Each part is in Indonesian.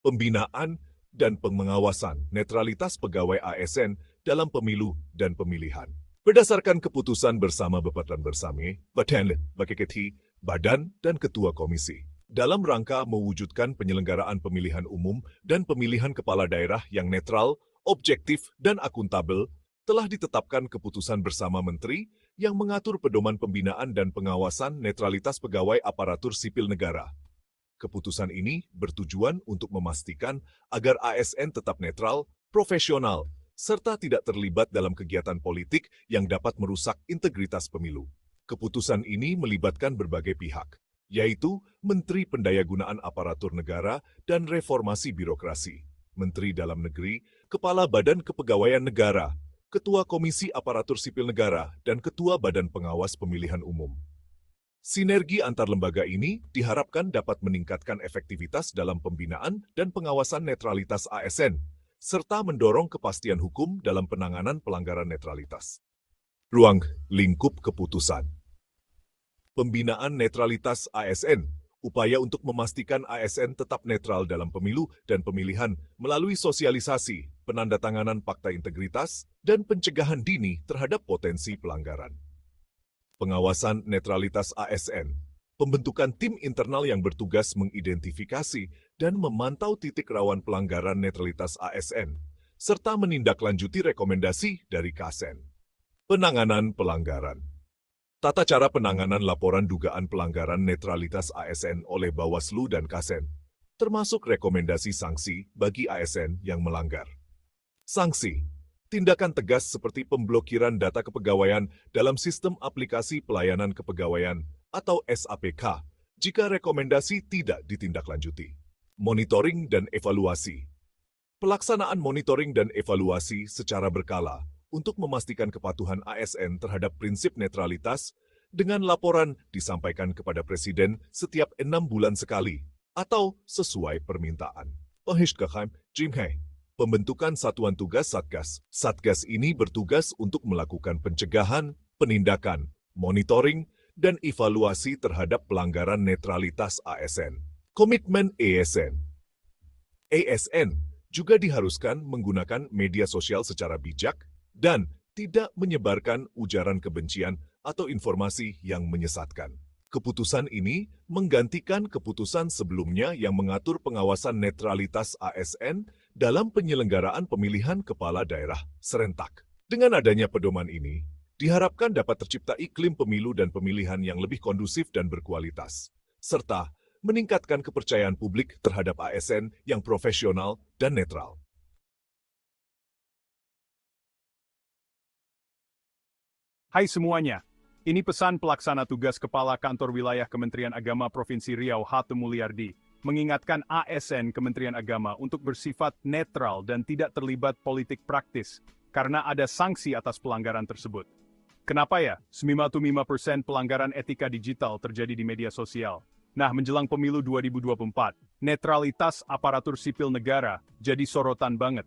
pembinaan, dan pengawasan netralitas pegawai ASN dalam pemilu dan pemilihan. Berdasarkan keputusan bersama Bapatan Bersame, Badan dan Ketua Komisi, dalam rangka mewujudkan penyelenggaraan pemilihan umum dan pemilihan kepala daerah yang netral, objektif, dan akuntabel, telah ditetapkan keputusan bersama Menteri yang mengatur pedoman pembinaan dan pengawasan netralitas pegawai aparatur sipil negara. Keputusan ini bertujuan untuk memastikan agar ASN tetap netral, profesional, serta tidak terlibat dalam kegiatan politik yang dapat merusak integritas pemilu. Keputusan ini melibatkan berbagai pihak, yaitu Menteri Pendayagunaan Aparatur Negara dan Reformasi Birokrasi, Menteri Dalam Negeri, Kepala Badan Kepegawaian Negara, Ketua Komisi Aparatur Sipil Negara, dan Ketua Badan Pengawas Pemilihan Umum. Sinergi antar lembaga ini diharapkan dapat meningkatkan efektivitas dalam pembinaan dan pengawasan netralitas ASN, serta mendorong kepastian hukum dalam penanganan pelanggaran netralitas. Ruang lingkup keputusan. Pembinaan netralitas ASN, upaya untuk memastikan ASN tetap netral dalam pemilu dan pemilihan melalui sosialisasi, penandatanganan fakta integritas, dan pencegahan dini terhadap potensi pelanggaran. Pengawasan netralitas ASN, pembentukan tim internal yang bertugas mengidentifikasi dan memantau titik rawan pelanggaran netralitas ASN, serta menindaklanjuti rekomendasi dari KASN. Penanganan pelanggaran. Tata cara penanganan laporan dugaan pelanggaran netralitas ASN oleh Bawaslu dan KASN, termasuk rekomendasi sanksi bagi ASN yang melanggar. Sanksi. Tindakan tegas seperti pemblokiran data kepegawaian dalam sistem aplikasi pelayanan kepegawaian atau SAPK jika rekomendasi tidak ditindaklanjuti. Monitoring dan evaluasi. Pelaksanaan monitoring dan evaluasi secara berkala untuk memastikan kepatuhan ASN terhadap prinsip netralitas dengan laporan disampaikan kepada Presiden setiap 6 bulan sekali atau sesuai permintaan. Pembentukan Satuan Tugas Satgas. Satgas ini bertugas untuk melakukan pencegahan, penindakan, monitoring, dan evaluasi terhadap pelanggaran netralitas ASN. Komitmen ASN. ASN juga diharuskan menggunakan media sosial secara bijak dan tidak menyebarkan ujaran kebencian atau informasi yang menyesatkan. Keputusan ini menggantikan keputusan sebelumnya yang mengatur pengawasan netralitas ASN dalam penyelenggaraan pemilihan kepala daerah serentak. Dengan adanya pedoman ini, diharapkan dapat tercipta iklim pemilu dan pemilihan yang lebih kondusif dan berkualitas, serta meningkatkan kepercayaan publik terhadap ASN yang profesional dan netral. Hai semuanya, ini pesan pelaksana tugas Kepala Kantor Wilayah Kementerian Agama Provinsi Riau Hatu Mulyardi, mengingatkan ASN Kementerian Agama untuk bersifat netral dan tidak terlibat politik praktis, karena ada sanksi atas pelanggaran tersebut. Kenapa ya? 95% pelanggaran etika digital terjadi di media sosial. Nah, menjelang pemilu 2024, netralitas aparatur sipil negara jadi sorotan banget.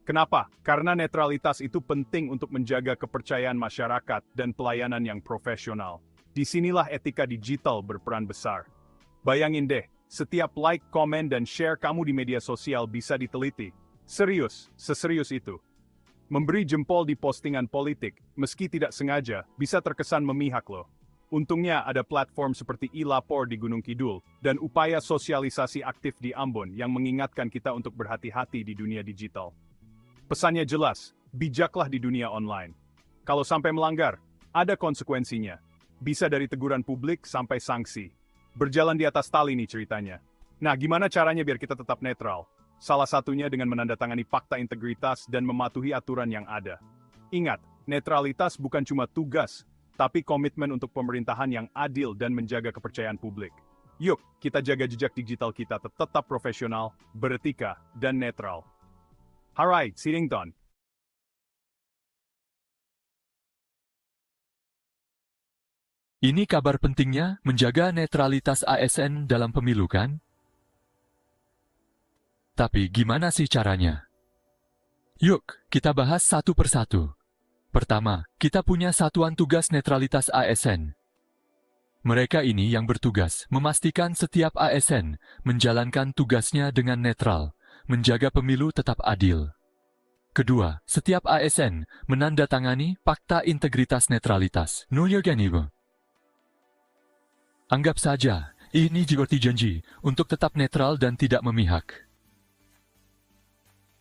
Kenapa? Karena netralitas itu penting untuk menjaga kepercayaan masyarakat dan pelayanan yang profesional. Disinilah etika digital berperan besar. Bayangin deh, setiap like, komen, dan share kamu di media sosial bisa diteliti. Serius, seserius itu. Memberi jempol di postingan politik, meski tidak sengaja, bisa terkesan memihak loh. Untungnya ada platform seperti e-lapor di Gunung Kidul, dan upaya sosialisasi aktif di Ambon yang mengingatkan kita untuk berhati-hati di dunia digital. Pesannya jelas, bijaklah di dunia online. Kalau sampai melanggar, ada konsekuensinya. Bisa dari teguran publik sampai sanksi. Berjalan di atas tali nih ceritanya. Nah, gimana caranya biar kita tetap netral? Salah satunya dengan menandatangani fakta integritas dan mematuhi aturan yang ada. Ingat, netralitas bukan cuma tugas, tapi komitmen untuk pemerintahan yang adil dan menjaga kepercayaan publik. Yuk, kita jaga jejak digital kita tetap profesional, beretika, dan netral. Alright, sitting done. Ini kabar pentingnya menjaga netralitas ASN dalam pemilu kan? Tapi gimana sih caranya? Yuk, kita bahas satu persatu. Pertama, kita punya Satuan Tugas Netralitas ASN. Mereka ini yang bertugas memastikan setiap ASN menjalankan tugasnya dengan netral, menjaga pemilu tetap adil. Kedua, setiap ASN menandatangani Fakta Integritas Netralitas. Anggap saja, ini seperti janji untuk tetap netral dan tidak memihak.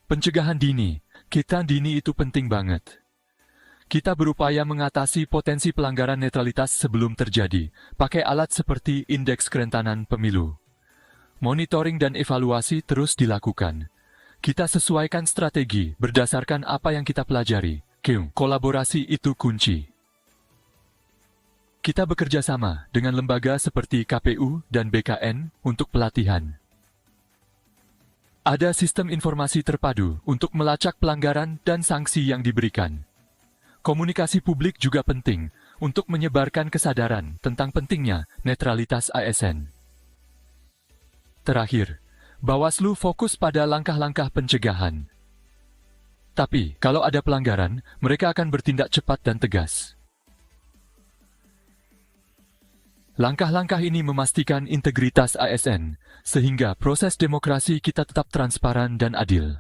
Pencegahan dini, kita dini itu penting banget. Kita berupaya mengatasi potensi pelanggaran netralitas sebelum terjadi, pakai alat seperti indeks kerentanan pemilu. Monitoring dan evaluasi terus dilakukan. Kita sesuaikan strategi berdasarkan apa yang kita pelajari. Kolaborasi itu kunci. Kita bekerja sama dengan lembaga seperti KPU dan BKN untuk pelatihan. Ada sistem informasi terpadu untuk melacak pelanggaran dan sanksi yang diberikan. Komunikasi publik juga penting untuk menyebarkan kesadaran tentang pentingnya netralitas ASN. Terakhir, Bawaslu fokus pada langkah-langkah pencegahan. Tapi, kalau ada pelanggaran, mereka akan bertindak cepat dan tegas. Langkah-langkah ini memastikan integritas ASN, sehingga proses demokrasi kita tetap transparan dan adil.